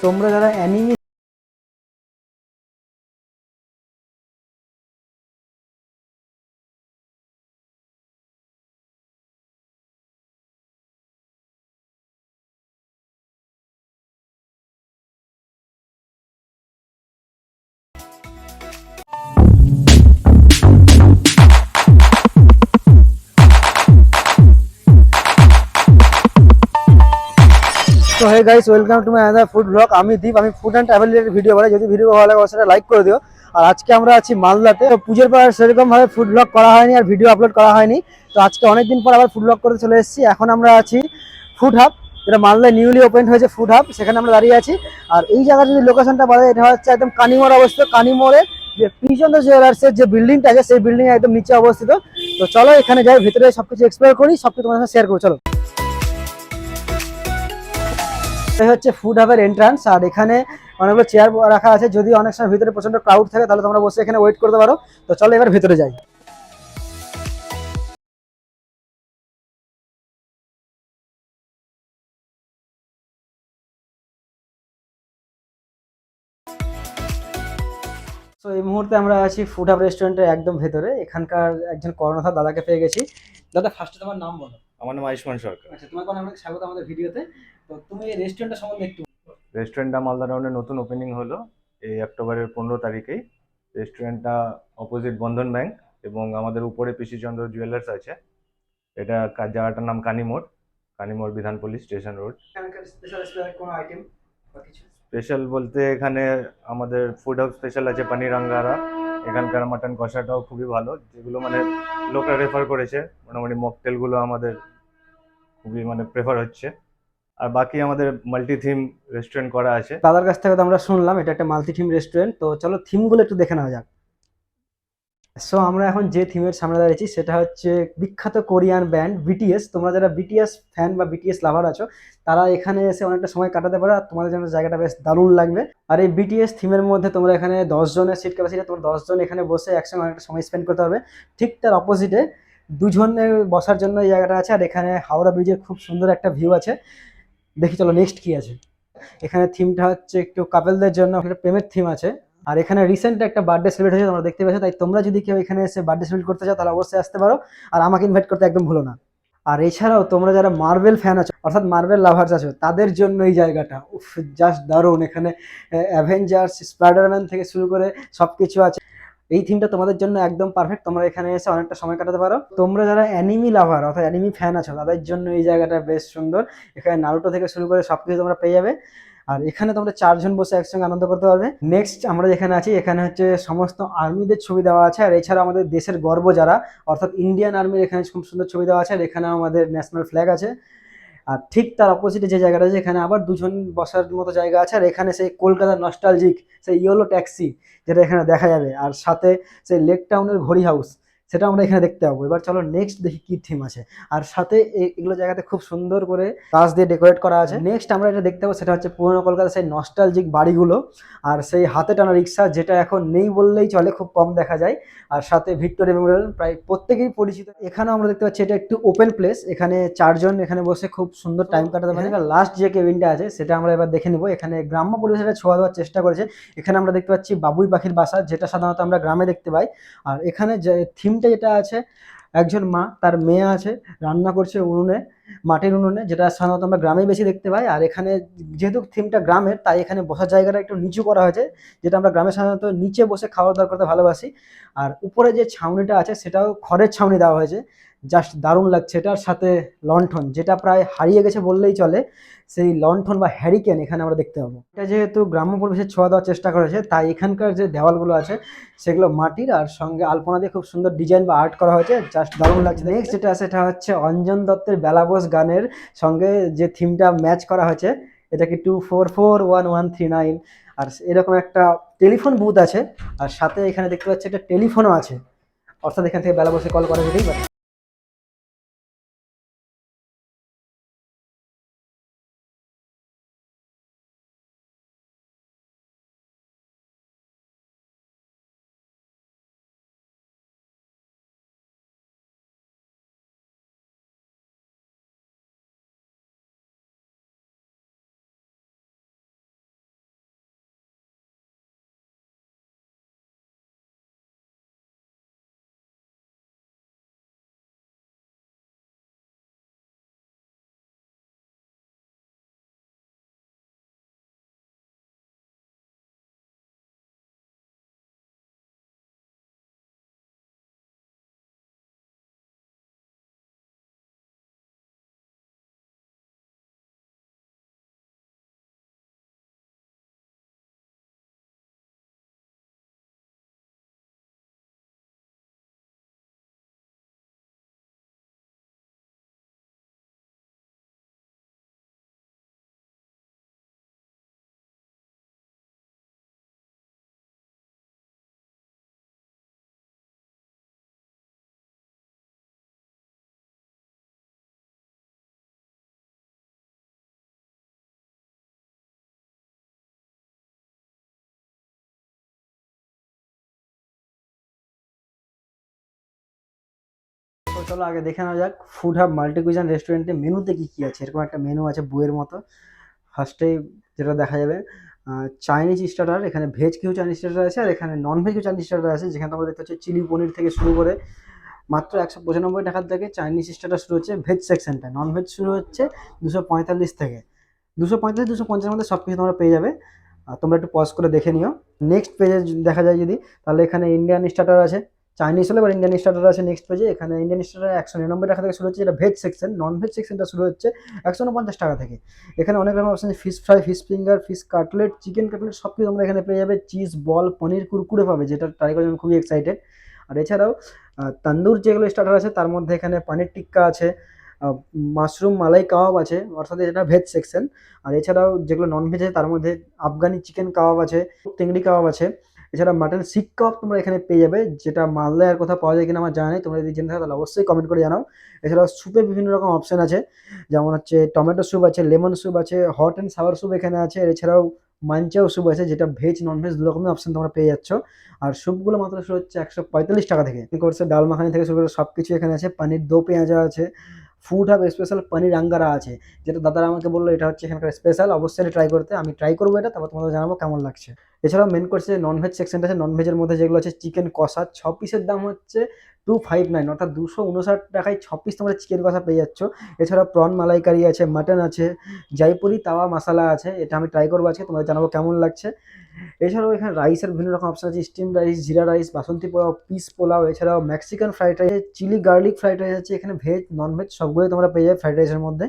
তোমরা যারা অ্যানিমে তো hey guys, welcome to my another food blog. আমি দীপ, আমি food and travel related video বানাই। যদি ভিডিও ভালো লাগে অবশ্যই লাইক করে দিও। আর আজকে আমরা আছি মালদাতে। তো পুজোর পর সেরকম ভাবে ফুড ব্লগ করা হয়নি আর ভিডিও আপলোড করা হয়নি। তো আজকে অনেকদিন পর আবার ফুড ব্লগ করতে চলে এসেছি। এখন আমরা আছি ফুড হাব, যেটা মালদায় নিউলি ওপেন হয়েছে ফুড হাব, সেখানে আমরা দাঁড়িয়ে আছি। আর এই জায়গার যদি লোকেশনটা বলা যায়, এটা হচ্ছে একদম কানিমোড় অবস্থিত। কানিমোড়ে যে পিচন্দ্র জুয়েলার্সের যে বিল্ডিংটা আছে সেই বিল্ডিং একদম নিচে অবস্থিত। তো চলো এখানে যাই, ভিতরে সবকিছু এক্সপ্লোর করি, সবকিছু তোমার সাথে শেয়ার করবো। চলো, এই হচ্ছে ফুড হাবের এন্ট্রান্স। আর এখানে অনেকগুলো চেয়ার রাখা আছে। যদি অনেক সময় ভিতরে প্রচন্ড ক্রাউড থাকে তাহলে তোমরা বসে এখানে ওয়েট করতে পারো। তো চলো এবার ভিতরে যাই। তো এই মুহূর্তে আমরা আছি ফুড হাব রেস্টুরেন্টের একদম ভেতরে। এখানকার একজন কর্ণধার দাদাকে পেয়ে গেছি। দাদা, ফার্স্টে তোমার নাম বলো। আমার নাম আয়ুষ্মান সরকার। আচ্ছা, তোমাকে অনেক অনেক স্বাগত আমাদের ভিডিওতে। তো তুমি এই রেস্টুরেন্টটা সম্বন্ধে একটু। রেস্টুরেন্টটা মালদা টাউনে নতুন ওপেনিং হলো এই অক্টোবরের 15 তারিখেই। রেস্টুরেন্টটা অপোজিট বন্ধন ব্যাংক এবং আমাদের উপরে পিসিচন্দ্র জুয়েলার্স আছে। এটা জায়গাটার নাম কানিমোড়, কানিমোড় বিধানপল্লী স্টেশন রোড। এখানকার স্পেশাল স্পেশাল কোনো আইটেম বা কিছু? স্পেশাল বলতে এখানে আমাদের ফুড হাউস স্পেশাল আছে পানির আঙ্গারা। এখানকার মাটন কষাটাও খুবই ভালো, যেগুলো মানে লোকরা রেফার করেছে। মোটামুটি মকটেলগুলো আমাদের খুবই মানে প্রেফার হচ্ছে। আর বাকি আমাদের মাল্টি থিম রেস্টুরেন্ট করা আছে। দাদার কাছ থেকে তো আমরা শুনলাম এটা একটা মাল্টি থিম রেস্টুরেন্ট। তো চলো থিমগুলো একটু দেখে নেওয়া যাক। সো আমরা এখন যে থিমের সামনে দাঁড়িয়েছি সেটা হচ্ছে বিখ্যাত কোরিয়ান ব্যান্ড বিটিএস। তোমরা যারা বিটিএস ফ্যান বা বিটিএস লাভার আছো, তারা এখানে এসে অনেকটা সময় কাটাতে পারো। আর তোমাদের জন্য জায়গাটা বেশ দারুণ লাগবে। আর এই বিটিএস থিমের মধ্যে তোমরা এখানে 10 জনের সিট ক্যাপাসিটি, তোমার 10 জন এখানে বসে একসঙ্গে অনেকটা সময় স্পেন্ড করতে হবে। ঠিক তার অপোজিটে দুজনের বসার জন্য এই জায়গাটা আছে। আর এখানে হাওড়া ব্রিজের খুব সুন্দর একটা ভিউ আছে। দেখি চলো নেক্সট কি আছে। এখানে থিমটা হচ্ছে একটু কাপেলদের জন্য, একটা প্রেমের থিম আছে। আর এখানে রিসেন্ট একটা বার্থডে সেলিব্রেট হয়েছে, তোমরা দেখতে পেয়েছো। তাই তোমরা যদি কেউ এখানে এসে বার্থডে সেলিব্রেট করতে চাও তাহলে অবশ্যই আসতে পারো। আর আমাকে ইনভাইট করতে একদম ভুলো না। আর এছাড়াও তোমরা যারা মার্বেল ফ্যান আছো, অর্থাৎ মার্বেল লাভার্স আছো, তাদের জন্য এই জায়গাটা উফ, জাস্ট দারুণ। এখানে অ্যাভেঞ্জার্স, স্পাইডারম্যান থেকে শুরু করে সবকিছু আছে। এই থিমটা তোমাদের জন্য একদম পারফেক্ট। তোমরা এখানে এসে অনেকটা সময় কাটাতে পারো। তোমরা যারা অ্যানিমি লাভার অর্থাৎ অ্যানিমি ফ্যান আছো, তাদের জন্য এই জায়গাটা বেশ সুন্দর। এখানে নারুটো থেকে শুরু করে সবকিছু তোমরা পেয়ে যাবে। আর এখানে তোমরা 4 জন বসে একসঙ্গে আনন্দ করতে পারবে। নেক্সট আমরা যেখানে আছি, এখানে হচ্ছে সমস্ত আর্মিদের ছবি দেওয়া আছে। আর এছাড়া আমাদের দেশের গর্ব যারা, অর্থাৎ ইন্ডিয়ান আর্মির এখানে খুব সুন্দর ছবি দেওয়া আছে। আর এখানে আমাদের ন্যাশনাল ফ্ল্যাগ আছে। আর ঠিক তার অপোজিটে যে জায়গাটা আছে, এখানে আবার 2 জন বসার মতো জায়গা আছে। আর এখানে সেই কলকাতার নস্টালজিক সেই ইয়েলো ট্যাক্সি, যেটা এখানে দেখা যাবে। আর সাথে সেই লেক টাউনের ঘড়ি হাউস, সেটা আমরা এখানে দেখতে পাবো। এবার চলো নেক্সট দেখি কি থিম আছে। আর সাথে এগুলো জায়গাতে খুব সুন্দর করে কাঁচ দিয়ে ডেকোরেট করা আছে। নেক্সট আমরা এটা দেখতে পাবো, সেটা হচ্ছে পুরোনো কলকাতার সেই নস্টালজিক বাড়িগুলো। আর সেই হাতে টানা রিক্সা, যেটা এখন নেই বললেই চলে, খুব কম দেখা যায়। আর সাথে ভিক্টোরিয়া মেমোরিয়াল প্রায় প্রত্যেকেই পরিচিত। এখানেও আমরা দেখতে পাচ্ছি এটা একটু ওপেন প্লেস। এখানে 4 জন এখানে বসে খুব সুন্দর টাইম কাটাতে পারে। লাস্ট যে কেবিনটা আছে সেটা আমরা এবার দেখে নিব। এখানে গ্রাম্য পরিবেশটা ছোঁয়া দেওয়ার চেষ্টা করেছে। এখানে আমরা দেখতে পাচ্ছি বাবুই পাখির বাসা, যেটা সাধারণত আমরা গ্রামে দেখতে পাই। আর এখানে যে থিমটা যেটা আছে, একজন মা তার মেয়ে আছে, রান্না করছে উনুনে, মাটির উনুনে, যেটা সাধারণত আমরা গ্রামেই বেশি দেখতে পাই। আর এখানে যেহেতু থিমটা গ্রামের, তাই এখানে বসার জায়গাটা একটু নিচু করা হয়েছে, যেটা আমরা গ্রামে সাধারণত নিচে বসে খাওয়া দাওয়া করতে ভালোবাসি। আর উপরে যে ছাউনিটা আছে সেটাও খড়ের ছাউনি দেওয়া হয়েছে, জাস্ট দারুণ লাগছে। এটার সাথে লণ্ঠন, যেটা প্রায় হারিয়ে গেছে বললেই চলে, সেই লণ্ঠন বা হ্যারিকেন এখানে আমরা দেখতে পাবো। এটা যেহেতু গ্রাম্য পরিবেশের ছোঁয়া দেওয়ার চেষ্টা করেছে, তাই এখানকার যে দেওয়ালগুলো আছে সেগুলো মাটির, আর সঙ্গে আলপনা দিয়ে খুব সুন্দর ডিজাইন বা আর্ট করা হয়েছে, জাস্ট দারুণ লাগছে। নেক্সট যেটা আছে সেটা হচ্ছে অঞ্জন দত্তের বেলাবোস গানের সঙ্গে যে থিমটা ম্যাচ করা হয়েছে, এটাকে 244139। আর এরকম একটা টেলিফোন বুথ আছে। আর সাথে এখানে দেখতে পাচ্ছি একটা টেলিফোনও আছে, অর্থাৎ এখান থেকে বেলা বসে কল করা যেতেই পারে। তো চলো আগে দেখে নেওয়া যাক ফুড হাব মাল্টি কুইজিন রেস্টুরেন্টে মেনুতে কি কি আছে। এরকম একটা মেনু আছে বইয়ের মতো। ফার্স্টেই যেটা দেখা যাবে চাইনিজ স্টার্টার, এখানে ভেজ কিছু চাইনিজ স্টার্টার আছে আর এখানে নন ভেজ চাইনিজ স্টার্টার আছে, যেখানে তোমরা দেখতে হচ্ছে চিলি পনির থেকে শুরু করে মাত্র 195 টাকার থেকে চাইনিজ স্টার্টার শুরু হচ্ছে ভেজ সেকশনটা। নন ভেজ শুরু হচ্ছে 245 থেকে 245 250 মধ্যে সব কিছু তোমরা পেয়ে যাবে। আর তোমরা একটু পজ করে দেখে নিও। নেক্সট পেজে দেখা যায় যদি, তাহলে এখানে ইন্ডিয়ান স্টার্টার আছে, চাইনিজ হলে এবার ইন্ডিয়ান স্টার্টার আছে নেক্সট পেজে। এখানে ইন্ডিয়ান স্টার্টার 199 টাকা থেকে শুরু হচ্ছে, যেটা ভেজ সেকশন। নন ভেজ সেকশনটা শুরু হচ্ছে 149 টাকা থেকে। এখানে অনেক রকম অপশন আছে, fish fry, fish finger, fish cutlet, chicken cutlet, সব কিছু তোমরা এখানে পেয়ে যাবে। চিজ বল, পনির কুরকুরে পাবে, যেটা ট্রাই করার জন্য খুবই এক্সাইটেড। আর এছাড়াও তন্দুর যেগুলো স্টার্টার আছে তার মধ্যে এখানে পানির টিক্কা আছে, মাশরুম মালাই কাবাব আছে, অর্থাৎ এটা ভেজ সেকশন। আর এছাড়াও যেগুলো নন ভেজ আছে তার মধ্যে আফগানি চিকেন কাবাব আছে, চিংড়ি কাবাব আছে। এছাড়া মাটন শিক কাবাব তোমরা এখানে পেয়ে যাবে, যেটা মালদায় আর কোথাও পাওয়া যায় কিনা আমার জানা নেই। তোমরা যদি জেনে থাকো তাহলে অবশ্যই কমেন্ট করে জানাও। এছাড়াও স্যুপে বিভিন্ন রকম অপশন আছে, যেমন হচ্ছে টমেটো স্যুপ আছে, লেমন স্যুপ আছে, হট অ্যান্ড সাওয়ার স্যুপ এখানে আছে। আর এছাড়াও মাঞ্চাও স্যুপ আছে, যেটা ভেজ নন ভেজ দু রকমের অপশন তোমরা পেয়ে যাচ্ছ। আর স্যুপগুলো মাত্র শুরু হচ্ছে 145 টাকা থেকে। কোর্সে ডাল মাখানি থেকে শুরু করে সব কিছু এখানে আছে। পানির দো পেঁয়াজা আছে, ফুড হাব স্পেশাল পনির আঙ্গারা আছে, যেটা দাদারা আমাকে বললো এটা হচ্ছে এখানকার স্পেশাল, অবশ্যই ট্রাই করতে। আমি ট্রাই করবো এটা, তারপর তোমাদের জানাবো কেমন লাগছে। এছাড়াও মেন কোর্সে নন ভেজ সেকশনটা আছে। নন ভেজের মধ্যে যেগুলো আছে চিকেন কষা, 6 পিসের দাম হচ্ছে 259, অর্থাৎ 259 টাকায় 6 পিস তোমরা চিকেন কষা পেয়ে যাচ্ছ। এছাড়া প্রন মালাইকারি আছে, মাটন আছে, জয়পুরি তাওয়া মশালা আছে, এটা আমি ট্রাই করবো আজকে, তোমাদের জানাবো কেমন লাগছে। এছাড়াও এখানে রাইসের বিভিন্ন রকম অপশন আছে, steam rice, jeera rice, basanti pulao, peas pulao, এছাড়াও Mexican fried rice, chilli garlic fried rice আছে। এখানে ভেজ নন ভেজ সবগুলোই তোমরা পেয়ে যাবে ফ্রাইড রাইসের মধ্যে।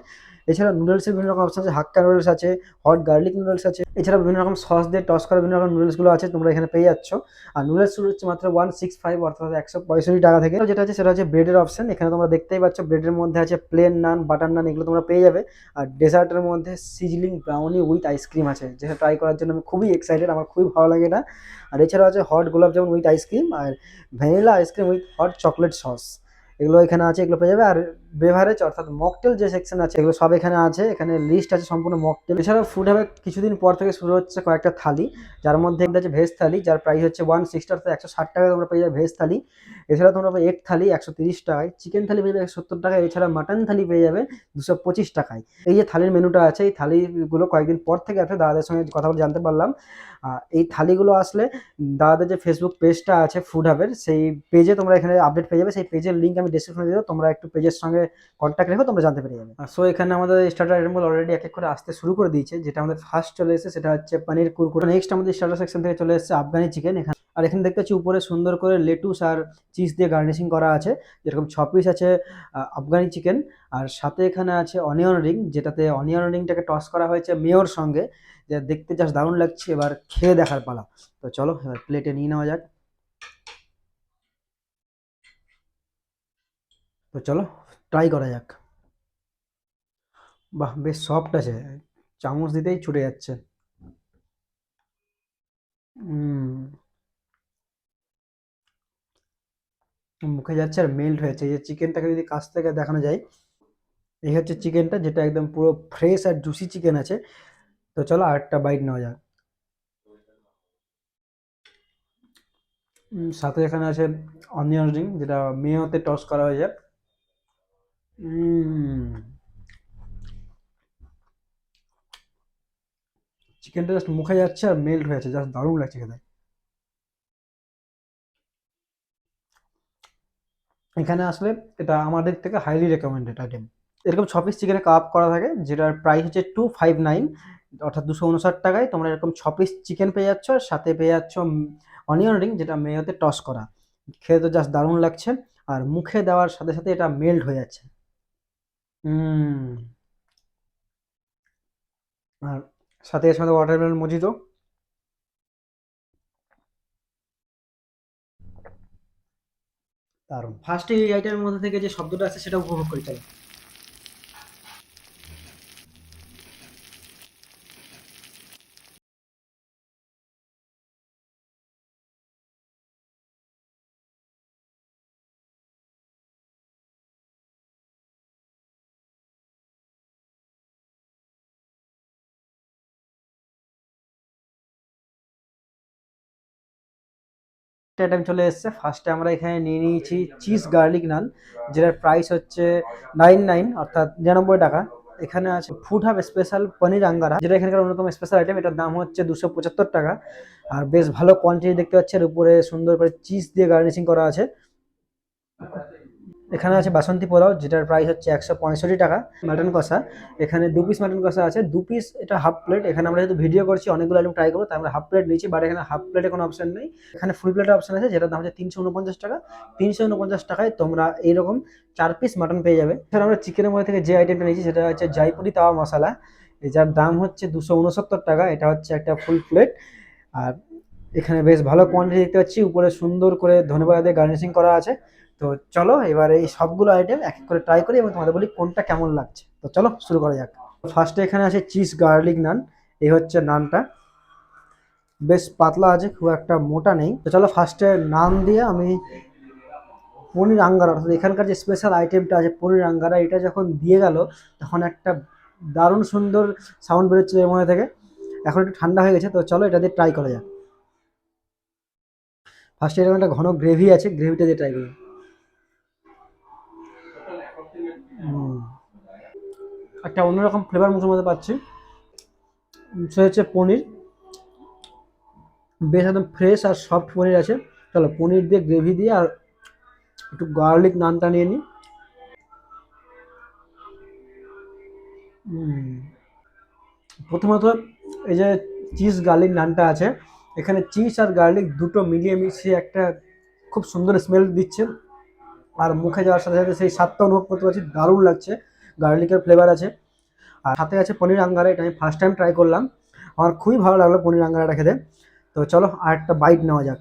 এছাড়া নুডলসের বিভিন্ন রকম অপশন আছে, হাক্কা নুডলস আছে, হট গার্লিক নুডলস আছে। এছাড়া বিভিন্ন রকম সস দিয়ে টস করা বিভিন্ন রকম নুডলসগুলো আছে, তোমরা এখানে পেয়ে যাচ্ছ। আর নুডলস শুরু হচ্ছে মাত্র 165, অর্থাৎ 165 টাকা থেকে। যেটা আছে সেটা হচ্ছে ব্রেডের অপশন। এখানে তোমরা দেখতেই পাচ্ছ ব্রেডের মধ্যে আছে প্লেন নান, বাটার নান, এগুলো তোমরা পেয়ে যাবে। আর ডেজার্টের মধ্যে সিজলিং ব্রাউনি উইথ আইসক্রিম আছে, যেটা ট্রাই করার জন্য আমি খুবই এক্সাইটেড, আমার খুবই ভালো লাগে এটা। আর এছাড়াও আছে hot gulab jamun with ice cream আর vanilla ice cream with hot chocolate sauce, এগুলো এখানে আছে, এগুলো পেয়ে যাবে। আর বেভারেজ অর্থাৎ মকটেল যে সেকশন আছে এগুলো সব এখানে আছে, এখানে লিস্ট আছে সম্পূর্ণ মকটেল। এছাড়াও ফুড হবে কিছুদিন পর থেকে শুরু হচ্ছে কয়েকটা থালি, যার মধ্যে একটা আছে ভেজ থালি, যার প্রাইস হচ্ছে 160, অর্থাৎ 160 টাকায় তোমরা পেয়ে যাবে ভেজ থালি। এছাড়া তোমরা পাবে এগ থালি 130 টাকায়, চিকেন থালি পেয়ে যাবে 170 টাকায়, এছাড়া মাটন থালি পেয়ে যাবে 225 টাকায়। এই যে থালির মেনুটা আছে, এই থালিগুলো কয়েকদিন পর থেকে আছে, দাদাদের সঙ্গে কথা বলে জানতে পারলাম। এই থালিগুলো আসলে দাদাদের যে ফেসবুক পেজটা আছে ফুড হাবের, সেই পেজে তোমরা এখানে আপডেট পেয়ে যাবে। সেই পেজের লিঙ্ক আমি ডিসক্রিপশনে দিয়ে দেবো, তোমরা একটু পেজের সঙ্গে কন্ট্যাক্ট রেখো, তোমরা জানতে পেরে যাবে। সো এখানে আমাদের স্টার্টার আইটেমগুলো অলরেডি এক এক করে আসতে শুরু করে দিয়েছে। যেটা আমাদের ফার্স্ট চলে এসেছে সেটা হচ্ছে পনির কুরকুরে। নেক্সট আমাদের স্টার্টার সেকশন থেকে চলে এসেছে আফগানি চিকেন। এখানে আর এখানে দেখতে পাচ্ছি উপরে সুন্দর করে লেটুস আর চিজ দিয়ে গার্নিশিং করা আছে। যেরকম 6 পিস আছে আফগানি চিকেন, আর সাথে এখানে আছে অনিয়ন রিং, যেটাতে অনিয়ন রিংটাকে টস করা হয়েছে মেয়োর সঙ্গে, যা দেখতে জাস্ট দারুণ লাগছে। এবার খেয়ে দেখার পালা। তো চলো এবার প্লেটে নিয়ে নেওয়া যাক। তো চলো ট্রাই করা যাক। বাহ, বেশ সফট আছে, চামচ দিতেই ছুটে যাচ্ছে। উম, মুখে যাচ্ছে আর মেল্ট হয়েছে। এই যে চিকেনটাকে যদি কাছ থেকে দেখানো যায়, এই হচ্ছে চিকেনটা, যেটা একদম পুরো ফ্রেশ আর জুসি চিকেন আছে। তো চলো আরেকটা বাইট নেওয়া যাক। সাথে এখানে আছে অনিয়ন রিং, যেটা মেয়োতে টস করা হয়েছে। চিকেনটা জাস্ট মুখে যাচ্ছে আর মেল্ট হয়েছে, জাস্ট দারুণ লাগছে খেতে। এখানে আসলে এটা আমাদের থেকে হাইলি রেকমেন্ডেড আইটেম। এরকম 6 পিস চিকেনে কাবাব করা থাকে, যেটার প্রাইস হচ্ছে 259, অর্থাৎ 259 টাকায় তোমরা এরকম 6 পিস চিকেন পেয়ে যাচ্ছ, আর সাথে পেয়ে যাচ্ছ অনিয়ন রিং, যেটা মেয়োতে টস করা। খেতে তো জাস্ট দারুণ লাগছে, আর মুখে দেওয়ার সাথে সাথে এটা মেল্ট হয়ে যাচ্ছে। হুম। আর সাথে এর সাথে ওয়াটারমেলন মজিতো, দারুণ। ফার্স্টে এই আইটেমের মধ্যে থেকে যে শব্দটা আছে সেটা উপভোগ করি চলো। আইটেম চলে এসেছে। ফার্স্টে আমরা এখানে নিয়ে নিয়েছি চিজ গার্লিক নান, যেটার প্রাইস হচ্ছে 99 অর্থাৎ 99 টাকা। এখানে আছে ফুড হাব স্পেশাল পনির আঙ্গারা, যেটা এখানকার অন্যতম স্পেশাল আইটেম। এটার দাম হচ্ছে 275 টাকা। আর বেশ ভালো কোয়ান্টিটি দেখতে পাচ্ছি, এর উপরে সুন্দর করে চিজ দিয়ে গার্নিশিং করা আছে। এখানে আছে বাসন্তী পোলাও, যেটার প্রাইস হচ্ছে 165 টাকা। মাটন কষা, এখানে 2 পিস মাটন কষা আছে, 2 পিস, এটা হাফ প্লেট। এখানে আমরা যেহেতু ভিডিও করছি অনেকগুলো আইটেম ট্রাই করবো, তাই আমরা হাফ প্লেট নিয়েছি, বাট এখানে হাফ প্লেটে কোনো অপশন নেই। এখানে ফুল প্লেটের অপশন আছে, যেটার দাম হচ্ছে 349 টাকা। 349 টাকায় তোমরা এইরকম 4 পিস মাটন পেয়ে যাবে। এছাড়া আমরা চিকেনের মধ্যে থেকে যে আইটেমটা নিয়েছি সেটা হচ্ছে জয়পুরি তাওয়া মশলা, যার দাম হচ্ছে 269 টাকা। এটা হচ্ছে একটা ফুল প্লেট। আর এখানে বেশ ভালো কোয়ান্টিটি দেখতে পাচ্ছি, উপরে সুন্দর করে ধনেপাতা দিয়ে গার্নিশিং করা আছে। তো চলো এবার এই সবগুলো আইটেম এক এক করে ট্রাই করি এবং তোমাদের বলি কোনটা কেমন লাগছে। তো চলো শুরু করা যাক। ফার্স্টে এখানে আছে চিজ গার্লিক নান। এই হচ্ছে নানটা, বেশ পাতলা আছে, খুব একটা মোটা নেই। তো চলো ফার্স্টে নান দিয়ে আমি পনির আঙ্গারা, অর্থাৎ এখানকার যে স্পেশাল আইটেমটা আছে পনির আঙ্গারা, এটা যখন দিয়ে গেল তখন একটা দারুণ সুন্দর সাউন্ড বেরোচ্ছিল এর মধ্যে থেকে। এখন একটু ঠান্ডা হয়ে গেছে, তো চলো এটা দিয়ে ট্রাই করা যাক। ফার্স্টে এরকম একটা ঘন গ্রেভি আছে, গ্রেভিটা দিয়ে ট্রাই করি। একটা অন্যরকম ফ্লেভার মুখের মধ্যে পাচ্ছি। সে হচ্ছে পনির, বেশ একদম ফ্রেশ আর সফট পনির আছে। চলো পনির দিয়ে গ্রেভি দিয়ে আর একটু গার্লিক নানটা নিয়ে নিই। প্রথমত এই যে চিজ গার্লিক নানটা আছে, এখানে চিজ আর গার্লিক দুটো মিলিয়ে মিশিয়ে একটা খুব সুন্দর স্মেল দিচ্ছে। আর মুখে যাওয়ার সাথে সাথে সেই স্বাদটা অনুভব করতে পারছি, দারুণ লাগছে। গার্লিকের ফ্লেভার আছে, আর সাথে আছে পনির আঙ্গারা। এটা আমি ফার্স্ট টাইম ট্রাই করলাম, আমার খুবই ভালো লাগলো পনির আঙ্গারাটা খেতে। তো চলো আর একটা বাইট নেওয়া যাক।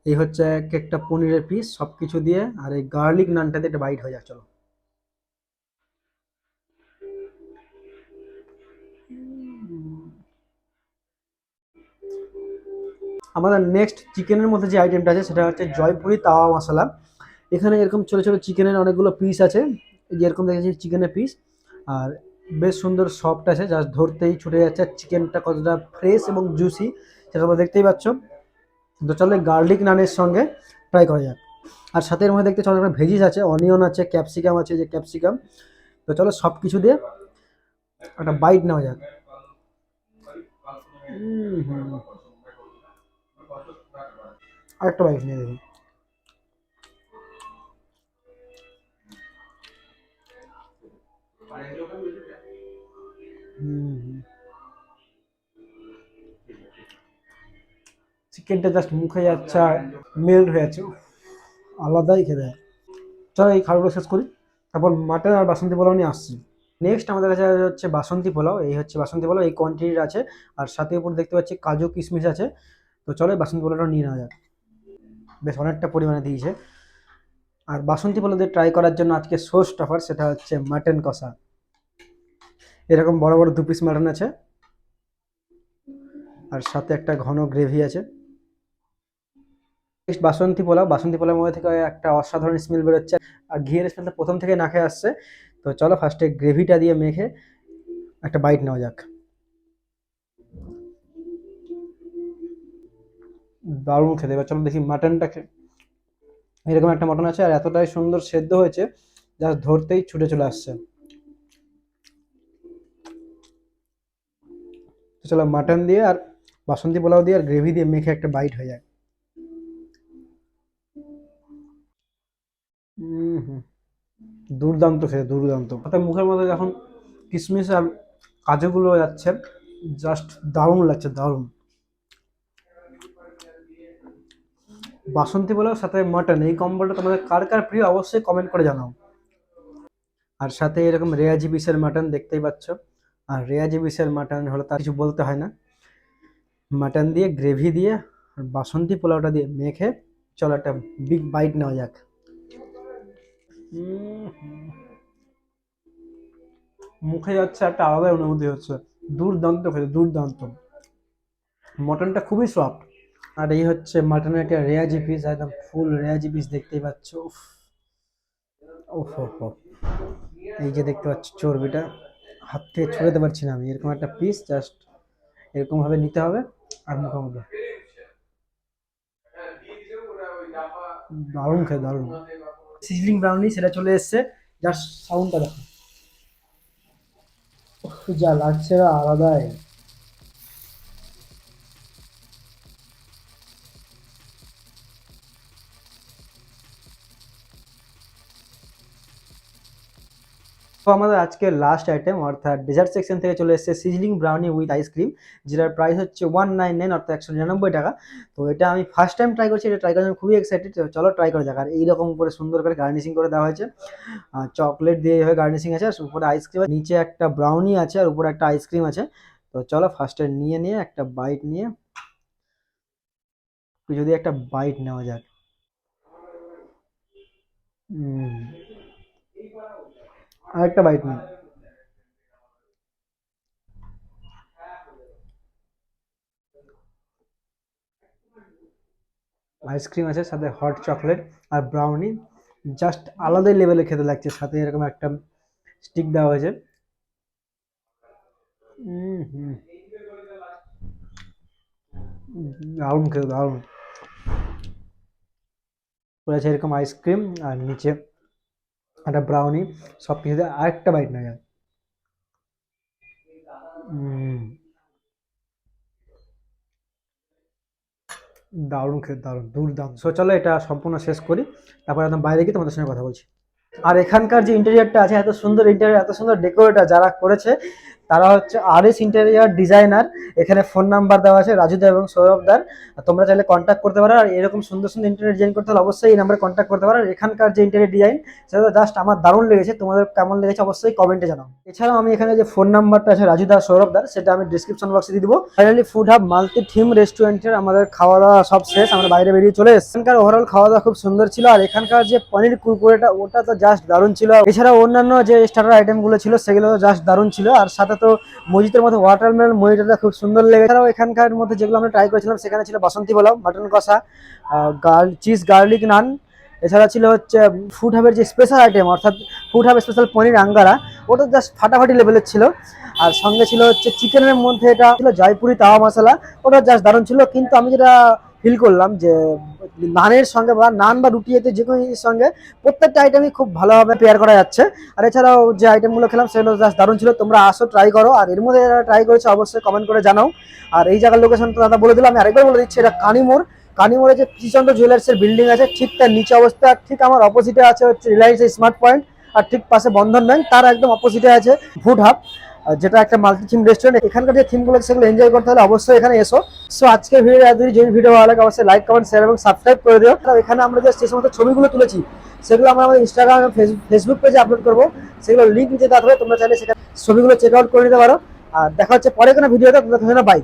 এই হচ্ছে এক একটা পনিরের পিস সব কিছু দিয়ে, আর এই গার্লিক নানটাতে একটা বাইট হয়ে যাক। চলো আমাদের নেক্সট চিকেনের মধ্যে যে আইটেমটা আছে সেটা হচ্ছে জয়পুরি তাওয়া মশলা। এখানে এরকম ছোটো ছোটো চিকেনের অনেকগুলো পিস আছে, এই যে এরকম দেখেছি চিকেনের পিস। আর বেশ সুন্দর সফট আছে, জাস্ট ধরতেই ছুটে যাচ্ছে। চিকেনটা কতটা ফ্রেশ এবং জুসি সেটা তোমরা দেখতেই পাচ্ছ। তো চলো গার্লিক নানের সঙ্গে ট্রাই করা যাক। আর সাথে এর মধ্যে দেখতে চলো একটা ভেজিস আছে, অনিয়ন আছে, ক্যাপসিকাম আছে, যে ক্যাপসিকাম। তো চলো সব কিছু দিয়ে একটা বাইট নেওয়া যাক। আরেকটা বাইট নিয়ে দেখি। চিকেনটা জাস্ট মুখে যাচ্ছে, মেল্ট হয়ে যাচ্ছে, আলাদাই খেতে। চলো এই খাবারগুলো শেষ করি, তারপর মাটন আর বাসন্তী পোলাও নিয়ে আসছি। নেক্সট আমাদের কাছে হচ্ছে বাসন্তী পোলাও। এই হচ্ছে বাসন্তী পোলাও, এই কোয়ান্টিটির আছে। আর সাথে উপর দেখতে পাচ্ছি কাজু কিশমিশ আছে। তো চলো বাসন্তী পোলাওটা নিয়ে নেওয়া যাক, বেশ অনেকটা পরিমাণে দিয়েছে। আর বাসন্তী পোলাও দিয়ে ট্রাই করার জন্য আজকে শো স্টাফার, সেটা হচ্ছে মাটন কষা। এরকম বড় বড় 2 পিস মাটন আছে, আর সাথে একটা ঘন গ্রেভি আছে। নেক্সট বাসন্তী পোলাও। বাসন্তী পোলাওর মধ্যে থেকে একটা অসাধারণ স্মেল বেরোচ্ছে, আর ঘিয়ের স্মেলটা প্রথম থেকে নাকে আসছে। তো চলো ফার্স্টে গ্রেভিটা দিয়ে মেখে একটা বাইট নেওয়া যাক। দারুণ খেতে। এবার চলো দেখি মাটনটা। এরকম একটা মাটন আছে, আর এতটাই সুন্দর সেদ্ধ হয়েছে, জাস্ট ধরতেই ছুটে চলে আসছে। তো চলো মাটন দিয়ে আর বাসন্তী পোলাও দিয়ে আর গ্রেভি দিয়ে মেখে একটা বাইট হয়ে যায়। হুম, দুর্দান্ত খেতে, দুর্দান্ত। তাতে মুখের মধ্যে যখন কিশমিশ আর কাজুগুলো যাচ্ছে, জাস্ট দারুণ লাগছে, দারুণ। বাসন্তী পোলাও সাথে মাটন, এই কম্বোটা তোমাদের কার কার প্রিয় অবশ্যই কমেন্ট করে জানাও। আর সাথে এরকম রেয়াজি পিসের মাটন দেখতেই পাচ্ছ। আর রেয়াজি পিসের মাটন হলে তার কিছু বলতে হয় না। মাটন দিয়ে গ্রেভি দিয়ে আর বাসন্তী পোলাওটা দিয়ে মেখে চলো একটা বিগ বাইট নেওয়া যাক। মুখে যাচ্ছে, একটা আলাদা অনুভূতি হচ্ছে, দুর্দান্ত খেতে, দুর্দান্ত। মটনটা খুবই সফট। আর এই হচ্ছে মাটনের একটা রেয়াজি পিস, একদম ফুল রেয়াজি পিস দেখতেই পাচ্ছ। উফ, উফ, উফ, উফ। এই যে দেখতে পাচ্ছ চর্বিটা, হাত থেকে ছড়াতে পারছি না আমি, এরকম একটা পিস জাস্ট এরকম ভাবে নিতে হবে আর মুখোমুখি। দারুণ খেয়ে দারুণ। সিজলিং ব্রাউনি সেটা চলে এসছে, জাস্ট সাউন্ডটা দেখো, উফ, যা লাগছে না আলাদাই। তো আমাদের আজকে লাস্ট আইটেম অর্থাৎ ডেজার্ট সেকশন থেকে চলে এসেছে সিজলিং ব্রাউনি উইথ আইসক্রিম, যেটার প্রাইস হচ্ছে 199 অর্থাৎ 199 টাকা। তো এটা আমি ফার্স্ট টাইম ট্রাই করছি, এটা ট্রাই করার জন্য খুবই এক্সাইটেড। চলো ট্রাই করা যাক। আর এইরকম করে সুন্দর করে গার্নিশিং করে দেওয়া হয়েছে, চকলেট দিয়ে এইভাবে গার্নিশিং আছে, আর উপরে আইসক্রিম, নিচে একটা ব্রাউনি আছে আর উপরে একটা আইসক্রিম আছে। তো চলো ফার্স্টে নিয়ে নিয়ে একটা বাইট নিয়ে, যদি একটা বাইট নেওয়া যাক। আরেকটা বাইট নিই। আইসক্রিম আছে, সাথে হট চকলেট আর ব্রাউনি, জাস্ট আলাদাই লেভেলে খেতে লাগছে। সাথে এরকম একটা স্টিক দেওয়া হয়েছে। হুম, দারুণ খেতে দারুণ। রয়েছে এরকম আইসক্রিম আর নিচে একটা ব্রাউনি, সব কিছুতে আরেকটা বাইট নেওয়া যায়। দারুণ খেতে দারুণ, দুর্দান্ত। সো চলো এটা সম্পূর্ণ শেষ করি, তারপর একদম বাইরে গিয়ে তোমাদের সঙ্গে কথা বলছি। আর এখানকার যে ইন্টেরিয়রটা আছে, এত সুন্দর ইন্টেরিয়র, এত সুন্দর ডেকোরেটর যারা করেছে তারা হচ্ছে RS ইন্টেরিয়র ডিজাইনার। এখানে ফোন নাম্বার দেওয়া আছে রাজুদা এবং সৌরভদার, তোমরা চাইলে কন্ট্যাক্ট করতে পারো। আর এরকম সুন্দর সুন্দর ইন্টেরিয়র ডিজাইন করতে হলে অবশ্যই এই নাম্বারে কন্ট্যাক্ট করতে পারো। আর এখানকার যে ইন্টেরিয়র ডিজাইন সেটা জাস্ট আমার দারুণ লেগেছে, তোমাদের কেমন লেগেছে অবশ্যই কমেন্টে জানাও। এছাড়াও আমি এখানে যে ফোন নাম্বারটা আছে রাজুদা সৌরভদার, সেটা আমি ডিসক্রিপশন বক্সে দিয়ে দিব। Finally food hub multi theme রেস্টুরেন্টের আমাদের খাওয়া দাওয়া সব শেষ, আমরা বাইরে বেরিয়ে চলে এসেছি। এখানকার ওভারঅল খাওয়া দাওয়া খুব সুন্দর ছিল, আর এখানকার যে পনির কুরকুরেটা ওটা তো জাস্ট দারুণ ছিল। এছাড়াও অন্যান্য যে স্টার্টার আইটেম গুলো ছিল সেগুলো জাস্ট দারুণ ছিল, আর সাথে তো মজিতের মধ্যে ওয়াটারমেলন মজিটা খুব সুন্দর লেগেছে। এছাড়াও এখানকার মধ্যে যেগুলো আমরা ট্রাই করেছিলাম সেখানে ছিল বাসন্তী পোলাও, মাটন কষা, চিজ গার্লিক নান। এছাড়া ছিল হচ্ছে ফুড হাবের যে স্পেশাল আইটেম অর্থাৎ ফুড হাব স্পেশাল পনির আঙ্গারা, ওটা জাস্ট ফাটাফাটি লেভেলের ছিল। আর সঙ্গে ছিল হচ্ছে চিকেনের মধ্যে এটা ছিল জয়পুরি তাওয়া মশলা, ওটা জাস্ট দারুণ ছিল। কিন্তু আমি যেটা ফিল করলাম যে নানের সঙ্গে বা নান বা রুটি এতে যে কোনো জিনিসের সঙ্গে প্রত্যেকটা আইটেমই খুব ভালোভাবে পেয়ার করা যাচ্ছে। আর এছাড়াও যে আইটেমগুলো খেলাম সেগুলো জাস্ট দারুণ ছিল। তোমরা আসো, ট্রাই করো, আর এর মধ্যে যারা ট্রাই করেছো অবশ্যই কমেন্ট করে জানাও। আর এই জায়গার লোকেশন তো দাদা বলে দিলাম, আমি আরেকবার বলে দিচ্ছি, এটা কানিমোড়। কানিমোড়ে যে কৃষ্ণচন্দ্র জুয়েলার্সের বিল্ডিং আছে ঠিক তার নিচে অবস্থা, ঠিক আমার অপোজিটে আছে হচ্ছে রিলায়েন্স স্মার্ট পয়েন্ট, আর ঠিক পাশে বন্ধন ব্যাংক, তার একদম অপোজিটে আছে ফুড হাব, যেটা একটা মাল্টি থিম রেস্টুরেন্ট। এখানকার যে থিমগুলো সেগুলো এনজয় করতে হলে অবশ্যই এখানে এসো। সো আজকের ভিডিও যদি ভিডিও ভালো লাগে অবশ্যই লাইক কমেন্ট শেয়ার এবং সাবস্ক্রাইব করে দিও। এখানে আমরা যে সমস্ত ছবিগুলো তুলেছি সেগুলো আমরা আমাদের ইনস্টাগ্রাম এবং ফেসবুক পেজে আপলোড করবো, সেগুলো লিঙ্ক নিচে দেওয়া থাকবে, তোমরা চাইলে সেখানে ছবিগুলো চেক আউট করে নিতে পারো। আর দেখা হচ্ছে পরে কোনো ভিডিওতে, তোমরা বাই।